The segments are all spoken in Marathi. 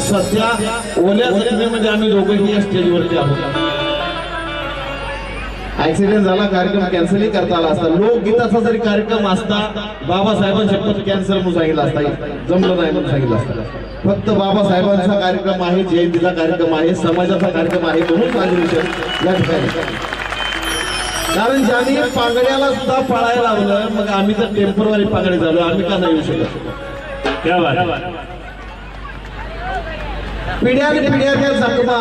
सध्या ओल्या जखमेमध्ये आम्ही दोघंही या स्टेजवरती आहोत. ऍक्सिडेंट झाला, कार्यक्रम कॅन्सलही करता आला असता. लोकगीताचा जरी कार्यक्रम असता बाबासाहेबांचे पद कॅन्सल म्हणून सांगितलं असता, जमलं नाही म्हणून सांगितलं असतं. फक्त बाबासाहेबांचा कार्यक्रम आहे, जयंतीचा कार्यक्रम आहे, समाजाचा कार्यक्रम आहे म्हणून साजरी या ठिकाणी. कारण ज्यांनी पांगड्याला सुद्धा पळायला लावलं, मग आम्ही तर टेम्पररी पांगडे झालो, आम्ही का नाही येऊ शकत? पिढ्याने पिढ्या त्या जखमा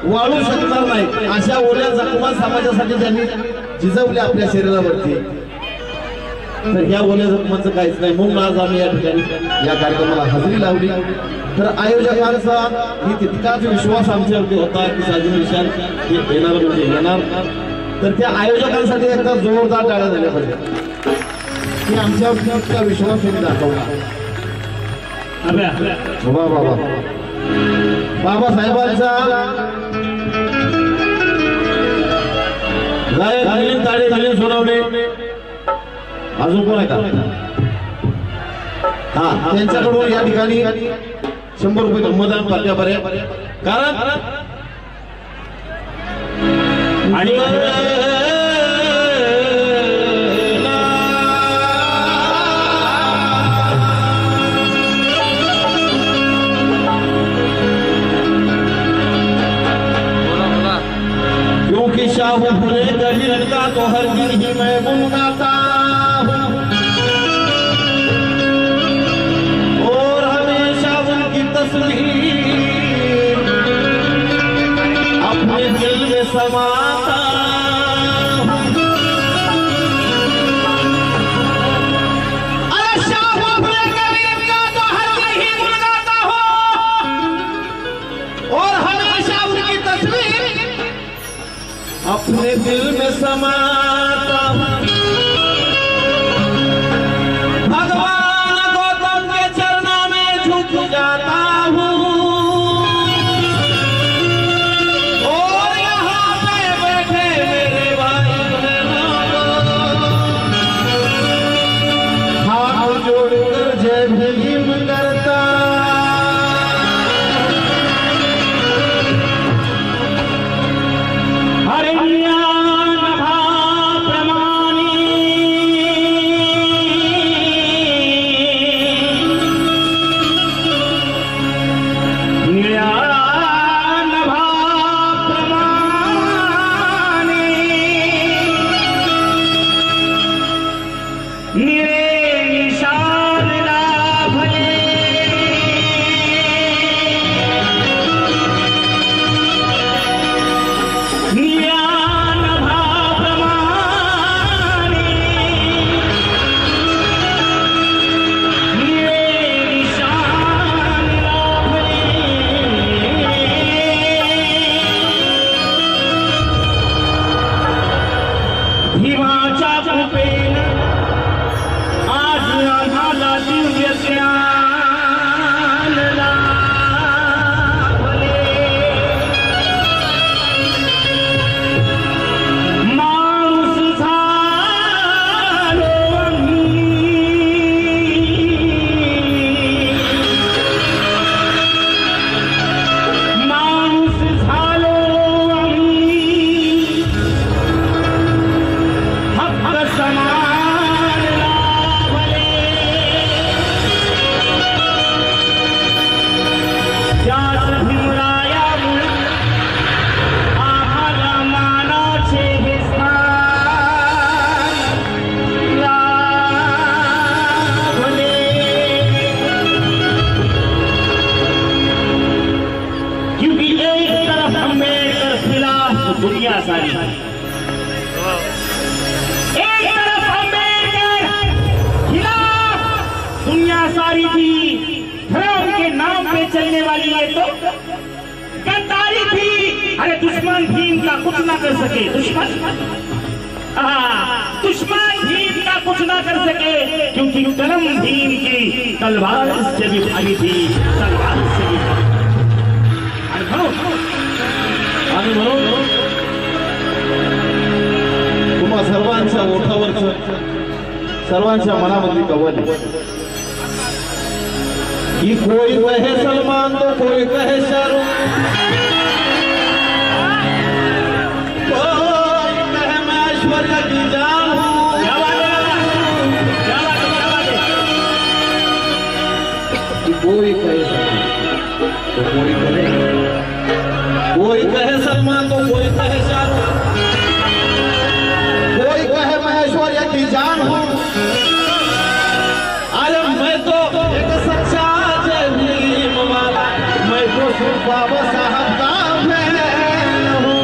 वाळू शकणार नाही. अशा ओल्या जखमा समाजासाठी ज्यांनी झिजवल्या आपल्या शरीरावरती, तर ह्या ओल्या जखमांचं काहीच नाही. म्हणून आज आम्ही या ठिकाणी या कार्यक्रमाला हजेरी लावली. तर आयोजकांचा ही तितकाच विश्वास आमच्यावरती होता की साजिद विशाल हे येणार म्हणजे येणार. तर त्या आयोजकांसाठी एकदा जोरदार टाळ्या झाल्या पाहिजे की आमच्यावरती इतका विश्वास त्यांनी दाखवला. बाबा बाबासाहेबांचा गायक मिलिंद ताडे, मिलिंद सोनवणे, अजून कोण आहे का? हा, त्यांच्याकडून या ठिकाणी 100 रुपये मतदान पाठ्यापर्यंत. कारण आणि क्योंकि शाह फुले दलिल का तो हर दिन ही मैं गुनगाता हूँ और हमेशा उनकी तस्वीर अपने दिल में समाता हूँ. अरे शाह फुले दलिल का तो हर दिन ही गुनगाता हूँ और हमेशा उनकी तस्वीर अपने दिल में समाता हूँ. भगवान गौतम के चरणों में झुक जाता हूँ और यहाँ पे बैठे मेरे भाई हाथ जोड़कर जय भीम करता. दुनिया सारी एक तरफ अम्बेडकर खिलाफ दुनिया सारी थी, धर्म के नाम पे चलने वाली है तो गद्दारी थी. अरे दुश्मन भीम का कुछ ना कर सके, दुश्मन भीम का कुछ ना कर सके, क्योंकि कलम भीम की तलवार से भी भारी थी, तलवार से भी भारी. तुम्हा सर्वांच्या ओठावरचं सर्वांच्या मनामधली कवल कि कोई कहे सलमान तो कोई कहे शाहरुख, कोई कहे मैं ऐश्वर्या की जान हूं। क्या बात है। कि कोई कहे तो कोई कहे सलमान तो कोई कहे शाहरुख, कोई कहे मैं ऐश्वर्या की जान हूं। अरे मैं तो एक सच्चा जलीम वाला, मैं तो सिर्फ बाबा साहब का फैन हूं।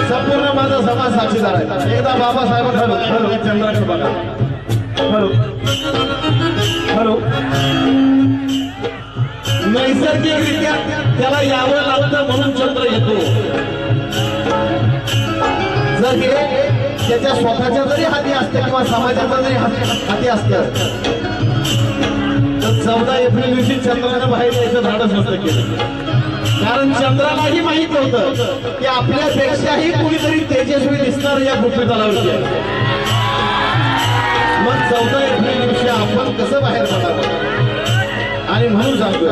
संपूर्ण माझा समाज साक्षीदार आहे। एकदा बाबासाहेब हॅलो चंद्राकडे बघा, हॅलो नैसर्गिकरित्या त्याला यावं लागतं म्हणून चंद्र येतो। जर हे त्याच्या स्वतःच्या जरी हाती असते किंवा समाजाच्या जरी हाती असतं तर 14 एप्रिल दिवशी चंद्रानं बाहेर यायचं धाडस नसतं केलं। कारण चंद्रालाही माहित होतं की आपल्यापेक्षाही कुणीतरी तेजस्वी दिसणार या पृथ्वीतलावरती आहे। मग 14 एप्रिल दिवशी आपण कसं बाहेर पडावं आणि म्हणून सांगतोय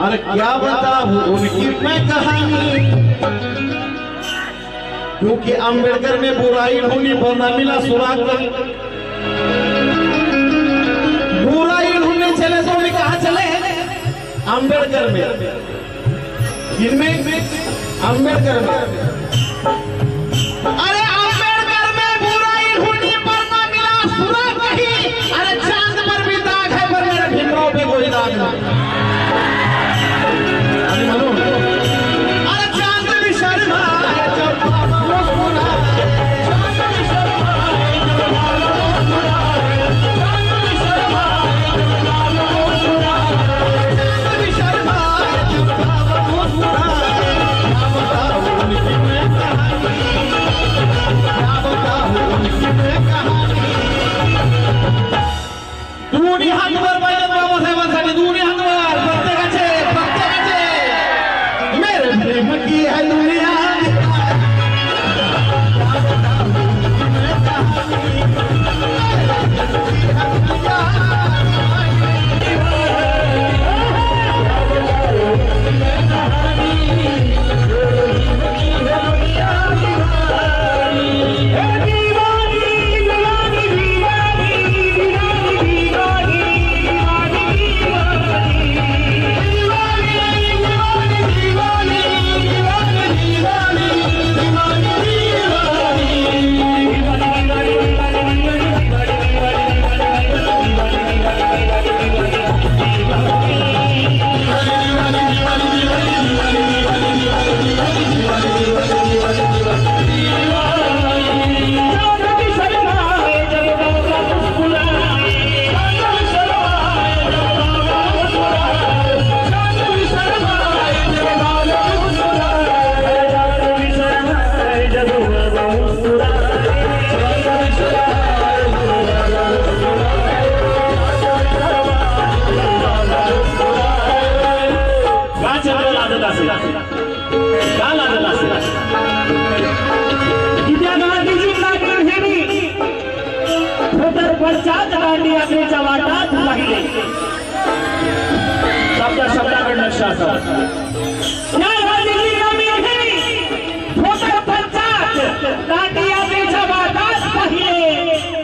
अरे क्या बताऊं उनकी मैं कहानी, क्योंकि अंबेडकर में बुराई ढूंढी पर न मिला सुराग। बुराई ढूंढने चले तो भी कहाँ चले? अंबेडकर में। किनमें? अंबेडकर में। अरे अंबेडकर में बुराई ढूंढी पर न मिला सुराग नहीं। अरे चांद पर भी दाग है पर मेरे भीमराव पे कोई दाग नहीं। अरे चांद भी शर्माए जब बाबा मुस्कुराए, चांद भी शर्माए जब बाबा मुस्कुराए, चांद भी शर्माए जब बाबा मुस्कुराए, चांद भी शर्माए जब बाबा मुस्कुराए। क्या बताऊं उनकी मैं शब्दाकडे लक्ष असावं.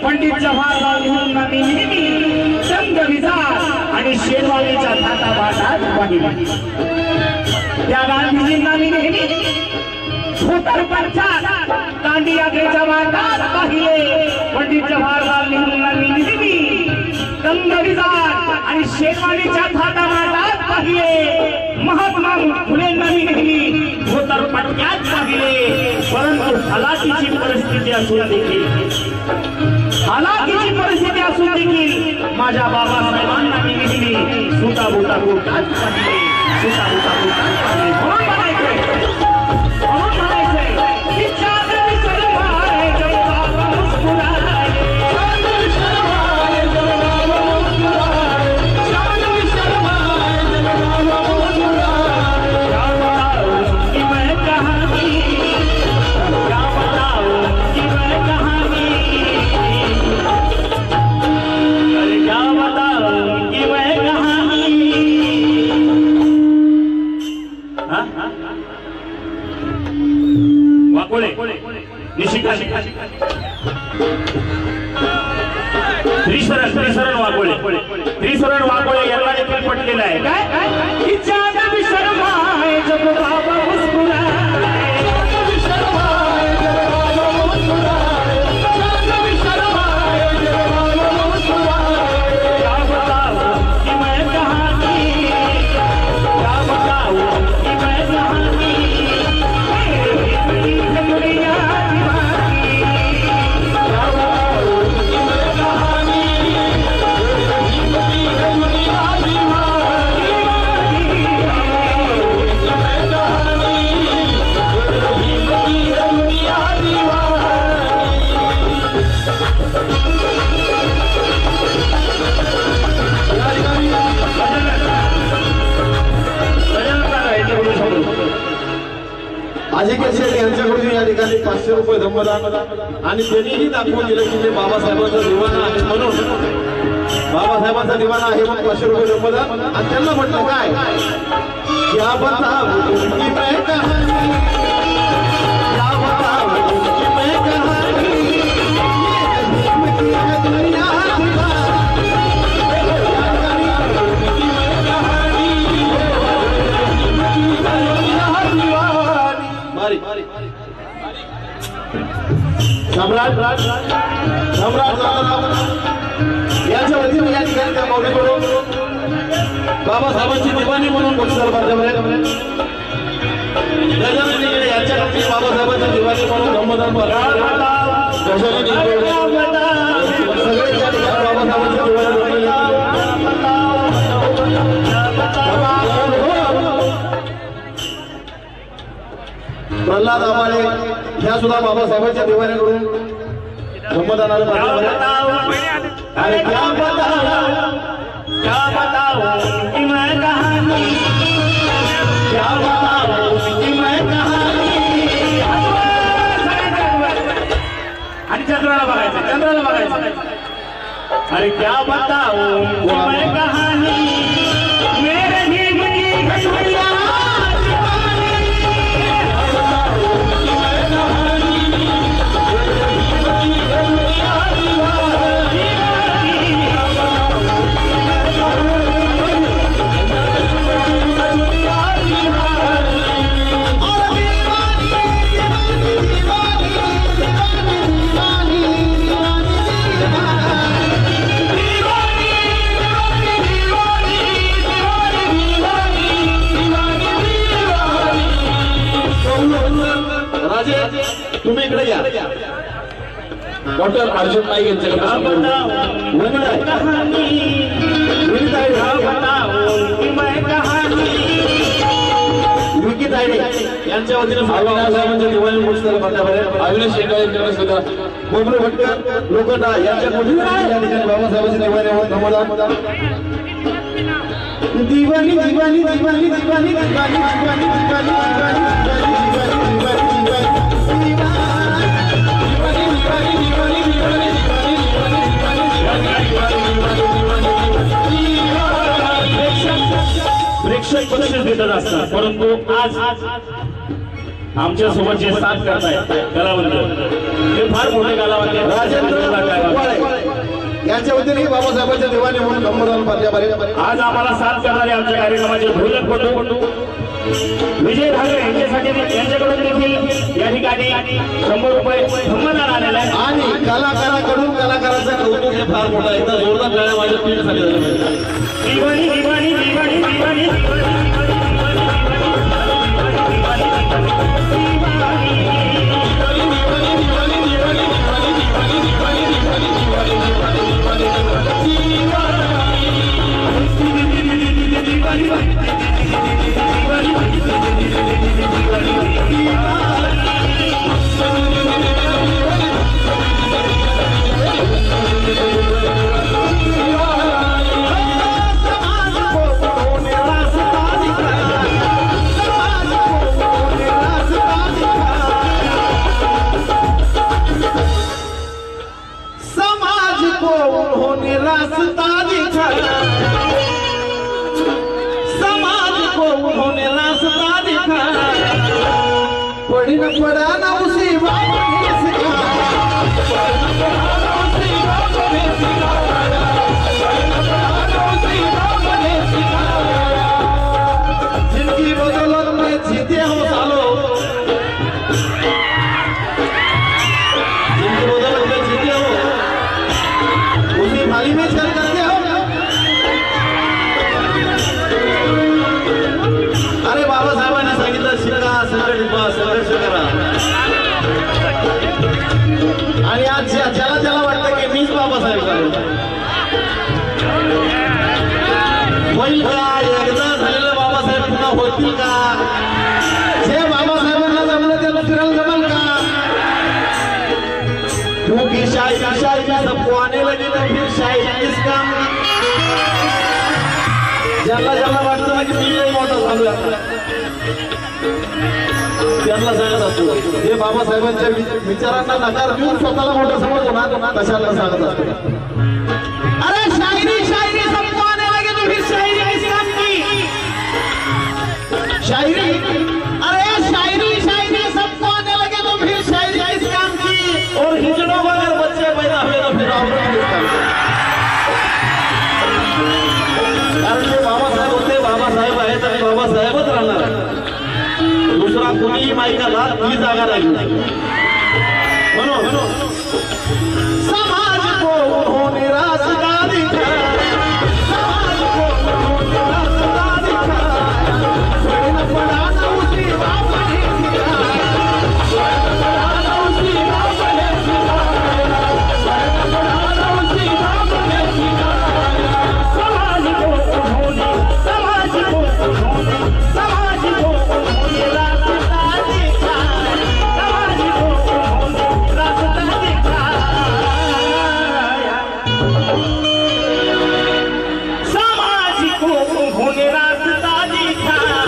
पंडित जवाहरलाल नेहरूंनी नेहमी संघ विचार आणि शेरवालीच्या थाटामाटात पाहिले. त्या गांधीजींना मी नेहमी भोकर पंचात दांडी यात्रेच्या वाटात पाहिले. पंडित जवाहरलाल नेहरूंनी नेहमी संघ विचार आणि शेरवालीच्या थाटामाटात पाहिले. महात्मा फुलेंना मी नेहमी भोकर पंचात पाहिले. परंतु हलाखीची परिस्थिती असून देखील माझ्या बाबासाहेबांना मी नेहमी सुटा बोटा बोटात पाहिले. सुटा बोटा बोटात पाहिले. म्हणून म्हणायचंय की चादर शर्माए जब बाबा मुस्कुराए. चादर शर्माए जब बाबा मुस्कुराए. चादर शर्माए जब बाबा मुस्कुराए. क्या बताऊं कि मैं कहानी, क्या बताऊं कि मैं कहानी, क्या बताऊं कि मैं कहानी. वाकोळे निशिका त्रिशरण वाकोळे यांना देखील पटलेलं आहे. काय चादर शर्माए जब बाबा मुस्कुराए. चादर शर्माए जब बाबा मुस्कुराए. चादर शर्माए जब बाबा मुस्कुराए. क्या बताऊं कि मैं कहानी, क्या बताऊं कि मैं कहानी. दुनिया दीवानी. क्या बताऊं कि मैं कहानी. दुनिया दीवानी. दुनिया अजिंक्य शेठ यांच्याकडून या ठिकाणी 500 रुपये धम्मदान आणि त्यांनीही दाखवून दिलं की ते बाबासाहेबांचा दिवाना आहे. म्हणून बाबासाहेबांचा दिवाना आहे मग 500 रुपये धम्मदान. आणि त्यांना म्हटलं काय क्या बताऊं कि मैं कहानी, क्या बताऊं कि मैं कहानी. दुनिया सम्राट यांच्या वतीने या ठिकाणी त्या माऊलीकडून बाबासाहेबांची दिवाणी म्हणून बक्षीस माध्यमात यांच्याकडे बाबासाहेबांच्या दिवाणी म्हणून धम्मदान सगळे त्या ठिकाणी बाबासाहेबांच्या दिवाणी. प्रल्हाद आमाळे ह्या सुद्धा बाबासाहेबांच्या दिवाणीकडून धम्मदानाला अरे क्या बताऊं कि मैं कहानी, क्या बताऊं कि मैं कहानी. आणि चंद्राला बघायचं. अरे क्या बताऊं कि मैं कहानी. मेरे दिल की दुनिया तुम्ही इकडे या. डॉक्टर अर्जुन नाईक यांच्याकडे विकी तायडे यांच्या वतीने बाबासाहेबांच्या दिवाणी पुस्तक अविनाश शेंगाळे यांच्याकडे सुद्धा कोमरे भटकर लोकटा यांच्याकडून या ठिकाणी बाबासाहेबांच्या दिवाणी धम्मदान. दिवाणी दिवाणी दिवाणी दिवाणी दिवाणी दिवाणी दिवाणी आमच्या सोबत जे साथ करतायत कलावंत हे फार मोठे कलावंत आहेत. राजेंद्र यांच्या वतीने बाबासाहेबांच्या दिवाणी म्हणून गंमतदार पार्ट्या आज आम्हाला साथ करणारे आमच्या कार्यक्रमाचे ढोलक पटू विजय भागरे यांच्यासाठी यांच्याकडून देखील या ठिकाणी 100 रुपये संबंधान आलेला आहे. आणि कलाकाराकडून कलाकाराचं कौतुक हे फार मोठं आहे. एकदा जोरदार टाळ्या माझ्या टीमसाठी झाल्या पाहिजे. दिवाणी दिवाणी दिवाणी दिवाणी पड़ा ना उसी जिनकी बदौलत में जीते हो सालों, जिनकी बदौलत में जीते हो उसी थाली में चल करते हो. अरे बाबासाहेबांनी सांगितलं शिका संघटित व्हा संघर्ष करा. आणि आज ज्याला ज्याला वाटतं की मीच बाबासाहेब होईल का, एकदा झालेलं बाबासाहेब पुन्हा होतील का, जे बाबासाहेबांना जमलं त्याला फिरायला जमल का. क्योंकि शायरी शायरी सबको आने लगी तो फिर शायरी किस काम. ज्याला ज्याला वाटतं ना की मी मोठा झालो त्यांना सांगत असतो हे बाबासाहेबांच्या विचारांना नकार देऊन स्वतःला मोठं समजतो ना तशाला सांगत असतो. अरे शायरी शायरी सबको आने लगे तो फिर शायरी किस काम की. शायरी अरे शायरी शायरी सबको आने लगे तो फिर शायरी किस काम की. और हिजड़ों को अगर बच्चे पैदा हुए तो फिर औरत किस काम की. कारण ते बाबासाहेब होते, बाबासाहेब आहेत आणि बाबासाहेबच राहणार. दुसरा कोणीही माईकाला ही जागा लागली म्हणून समाज को उन्होंने रास्ता दिखाया, समाज को उन्होंने रास्ता दिखाया. पड़ा ना उसी बाप ने सिखाया, पड़ा ना उसी बाप ने सिखाया, पड़ा ना उसी बाप ने सिखाया. समाज को उन्होंने समाज को उन्होंने समाज को उन्होंने रास्ता दिखाया, समाज को उन्होंने रास्ता दिखाया, समाज को उन्होंने रास्ता दिखाया.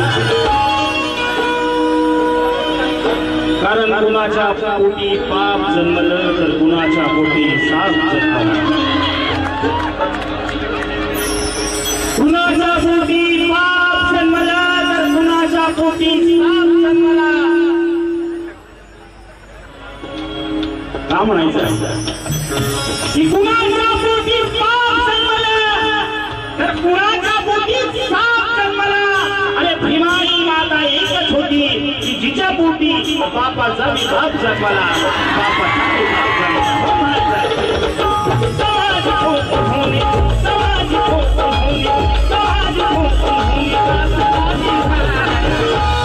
कारण कुणाच्या पोटी पाप जन्मलं तर कुणाच्या पोटी साप जन्मला. कुणाच्या पोटी पाप जन्मला तर कुणाच्या पोटी साप जन्मला. का म्हणायचं की कुणाच्या पोटी पाप जन्मला तर कुणाच्या पोटी साप जन्मला. अरे भीमाई माता एकच होती की जिच्या पोटी बापाचा विभाग जन्मला. बापाचा विभाग जन्मला. समाज को उन्होंने समाज को उन्होंने समाज को उन्होंने रास्ता दिखाया,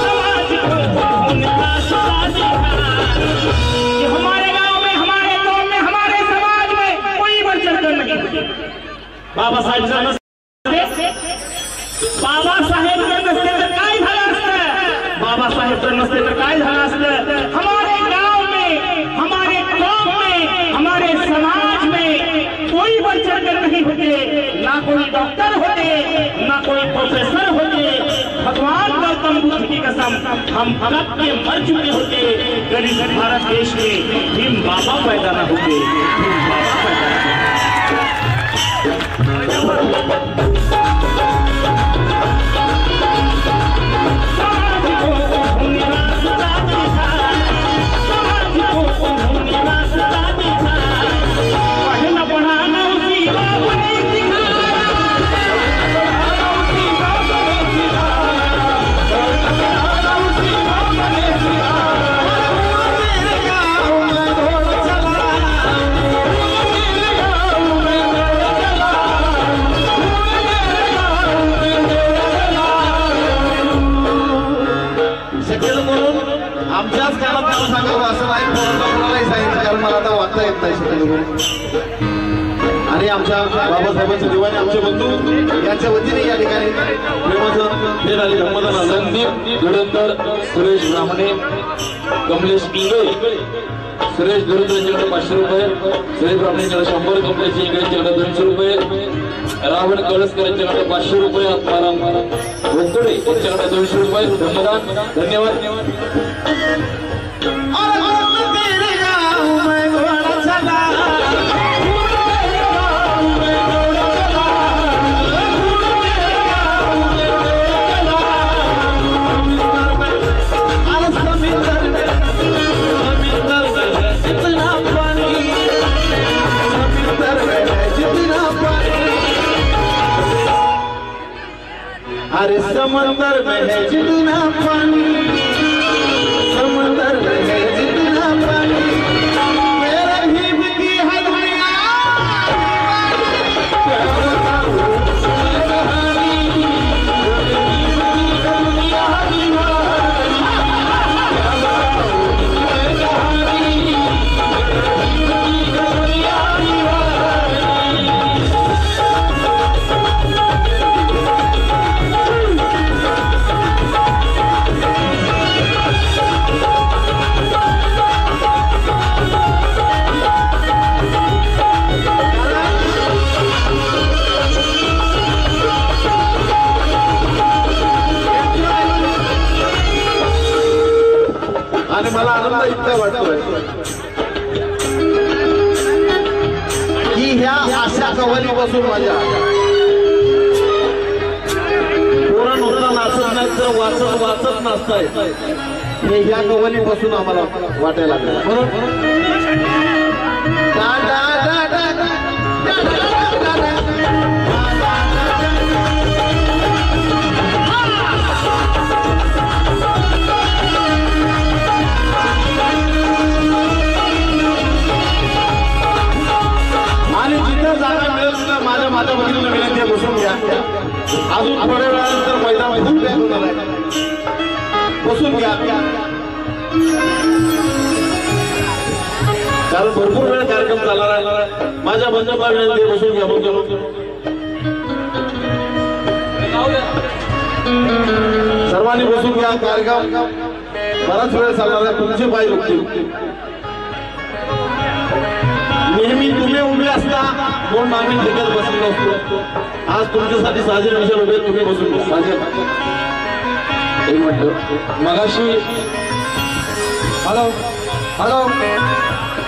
समाज को उन्होंने रास्ता दिखाया. कि हमारे गांव में हमारे गांव में हमारे समाज में कोई बढ़ नहीं. बाबासाहेब जर नसते, बाबासाहेब जर नसते तर काय झालं असतं. बाबासाहेब जर नसते तर काय झालं असतं. हमारे गांव में हमारे कौम में हमारे समाज में कोई बढ़ चढ़कर नहीं होते. ना कोई डॉक्टर होते ना कोई प्रोफेसर होते. भगवान गौतम बुद्ध की कसम हम कब के मर चुके होते. गरीब भारत देश में भीम बाबा पैदा न होते. भीम बाबा पैदा न होते. समाज को वाचता येत नाही शक्यतो. आणि आमच्या बाबासाहेबांचे दिवाणी आमचे बंधू यांच्या वतीने या ठिकाणी प्रेमाचं हे झाले धम्मदान आलं. संदीप धुरंधर, सुरेश ब्राह्मणे, कमलेश इंगळे, सुरेश धुरंधर यांच्याकडे 500 रुपये, सुरेश ब्राह्मणे यांच्याकडे 100, कमलेश इंगळे यांच्याकडे 200 रुपये, रावण कळसकर यांच्याकडे 500 रुपये, आत्माराम वंतुडे यांच्याकडे 200 रुपये धन्यवाद. धन्यवाद. अरे समंदर में है जितना पानी, समंदर में है जितना पानी, मेरा ही की है दुनिया आणि मला आनंद इतका वाटतोय की ह्या अशा कवालीपासून माझ्या पोरं नुसतं नाचत नाही तर वाचत नाचताय हे ह्या कवालीपासून आम्हाला वाटायला लागलं. बरोबर. आणि जिथे जागा मिळेल तिला माझ्या भगिनीला विनंती आहे, बसून घ्या. अजून थोड्या वेळानंतर मैदान होणार आहे, बसून घ्या. कारण भरपूर वेळ कार्यक्रम चालणार आहे. माझ्या बंधूला विनंती आहे, बसून घ्या. सर्वांनी बसून घ्या. कार्यक्रम बराच वेळ चालणार आहे. तुमचे पाय दुखतील. नेहमी तुम्ही उभे असता म्हणून आम्ही ठिकाण बसलेलो असतो. आज तुमच्यासाठी साजर विषय उभे, तुम्ही बसून साजर. एक मिनिट. मगाशी हॅलो हॅलो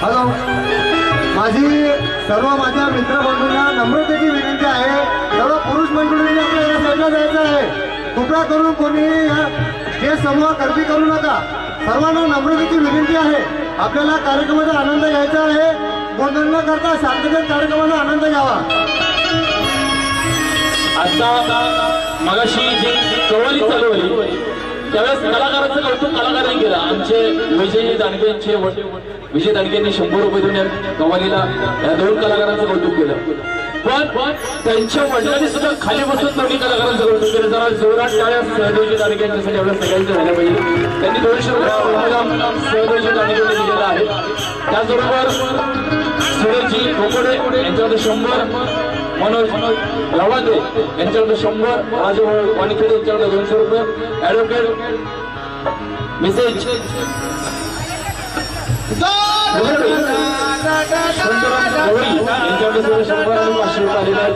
हॅलो माझी सर्व माझ्या मित्रबंधूंना नम्रतेची विनंती आहे. सर्व पुरुष मंडळींनी आपल्याला या साईडला जायचं आहे. कृपया करून कोणी स्टेज समूह गर्दी करू नका. सर्वांना नम्रतेची विनंती आहे. आपल्याला कार्यक्रमाचा आनंद घ्यायचा आहे. गोंधळ न करता शांततेत कार्यक्रमाचा आनंद घ्यावा. आता मगाशी जी कवाली चालवली त्यावेळेस कलाकाराचं कौतुक कलाकारांनी केलं. आमचे विजय दांडगे यांचे विजय दांडगे यांनी 100 रुपये देऊन या कवालीला या 2 कलाकारांचं कौतुक केलं. पण त्यांच्या वडिलांनी सुद्धा खाली बसून दोन्ही कलाकारांचं कौतुक केलं. जरा जोरात टाळ्या सहदेवजी दांडगे यांच्यासाठी एवढ्या सगळ्यांचं झाल्या पाहिजे. त्यांनी 200 रुपये सहदेवजी दांडगे यांनी दिलेला आहे. त्याचबरोबर सुरेशजी खोपडे यांच्याकडे 100, मनोज लवादे यांच्याकडे 100, राजू वाणिखेडे यांच्याकडे 200 रुपये, ऍडव्होकेट मेसेज यांच्याकडे 100 आणि 500 रुपये आलेले आहेत.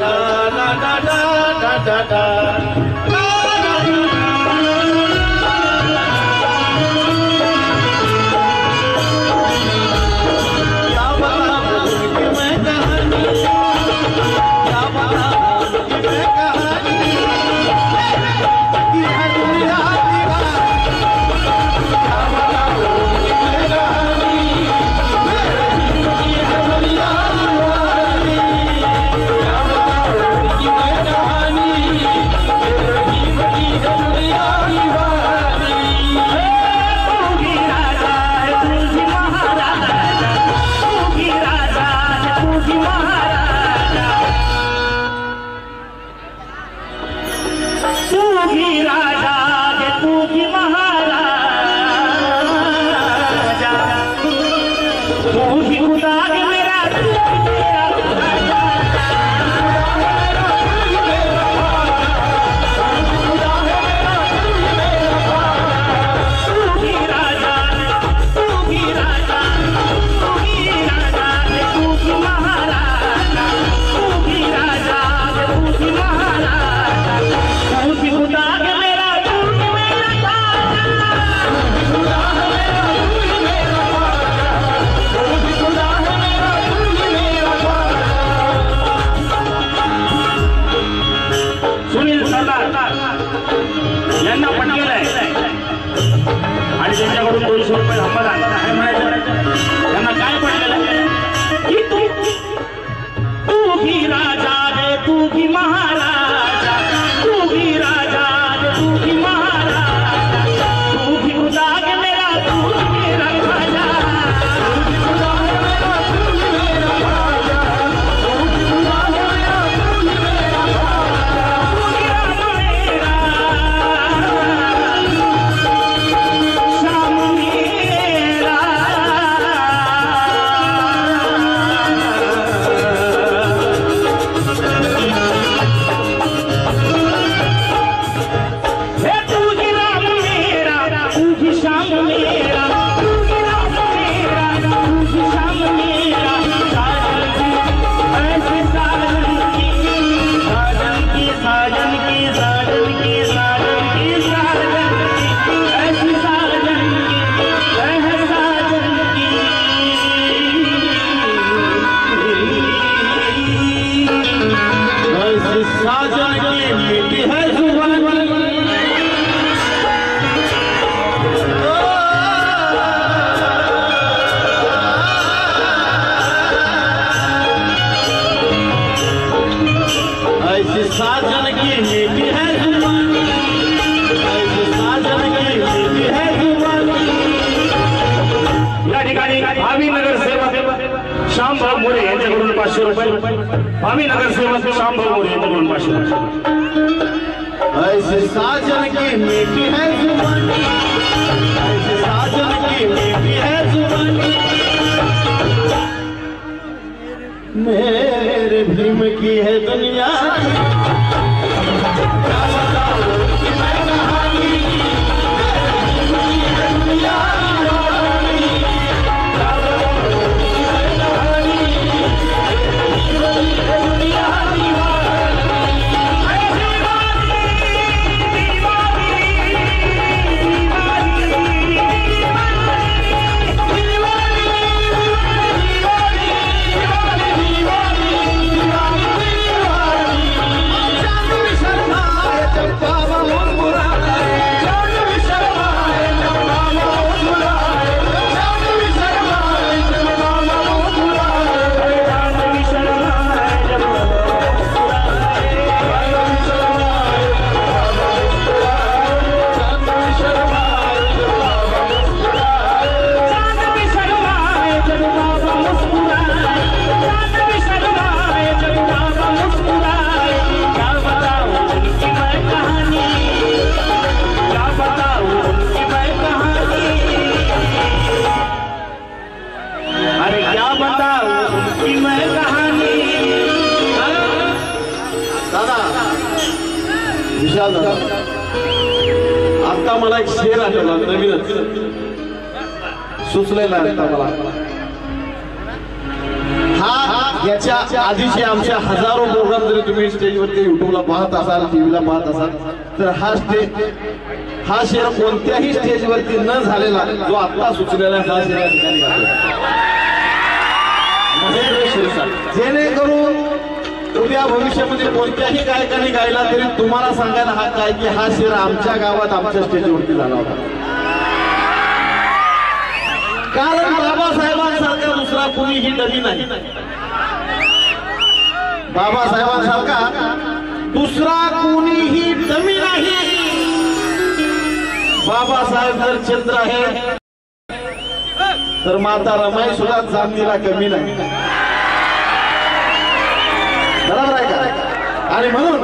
तू ही खुदा है मेरा, तू ही मेरा राजा, तू ही राजा, तू ही राजा, तू ही राजा, तू ही महाराजा, तू ही राजा, तू ही महाराजा, तू ही खुदा है मेरा, तू ही मेरा सुनील सरदार यांना पटलेलं आहे आणि त्यांच्याकडून 200 रुपये हप्पा काय म्हणायचं त्यांना काय पटलेलं आहे की तू ही राजा रे, तू ही महाराजा, तू ही राजा रे, तू ही महाराजा, तू ही खुदा है मेरा, तू ही मेरा राजा, तू ही खुदा है मेरा, तू ही मेरा राजा, तू ही खुदा है मेरा, तू ही मेरा राजा, तू ही राजा मेरा, श्याम मेरा, हे तू ही राम मेरा, तू ही श्याम मेरा, तू ही राम मेरा, तू ही श्याम मेरा, साजन की ऐसे साजन की, साजन की साजन की साजन की साजन की साजन की, ऐसी साजन की, ऐ साजन की, ऐसी साजन की मीठी है जुबान, ऐसी साजन की मीठी है जुबान, ऐसी साजन की मीठी है जुबान। या ठिकाणी भावी नगरसेवक श्यामभाऊ मोरे यांच्याकडून 500 रुपये, भावी नगरसेवक श्यामभाऊ मोरे यांच्याकडून 500 रुपये। ऐसी साजन की मीठी है जुबान, ऐसी साजन की मीठी है जुबान, मेरे भीम की है दुनिया, क्या बताऊं कि मैं कहानी, मेरे भीम की है दुनिया, क्या बताऊं कि मैं कहानी, मेरे भीम की है दुनिया विशाल दादा, आता मला एक शेर आठवला, नवीनच सुचलेला आहे आता मला। हा याच्या आधीचे आमच्या हजारो प्रोग्राम जरी तुम्ही स्टेजवरती युट्यूबला पाहत असाल, टीव्हीला पाहत असाल, तर हा शेर कोणत्याही स्टेजवरती न झालेला जो आता सुचलेला हा शेर या ठिकाणी गातो, जेणेकरून उद्या भविष्यामध्ये कोणत्याही गायकाने गायला तरी तुम्हाला सांगायला हक्क आहे की हा शेर आमच्या गावात आमच्या स्टेजवरती झाला होता, कारण बाबासाहेबांसारखा दुसरा कुणीही डमी नाही, बाबासाहेबांसारखा दुसरा कुणीही डमी नाही। बाबासाहेब जर चंद्र आहे तर माता रमाई सुद्धा चांदीला कमी नाही, बरोबर आहे का? आणि म्हणून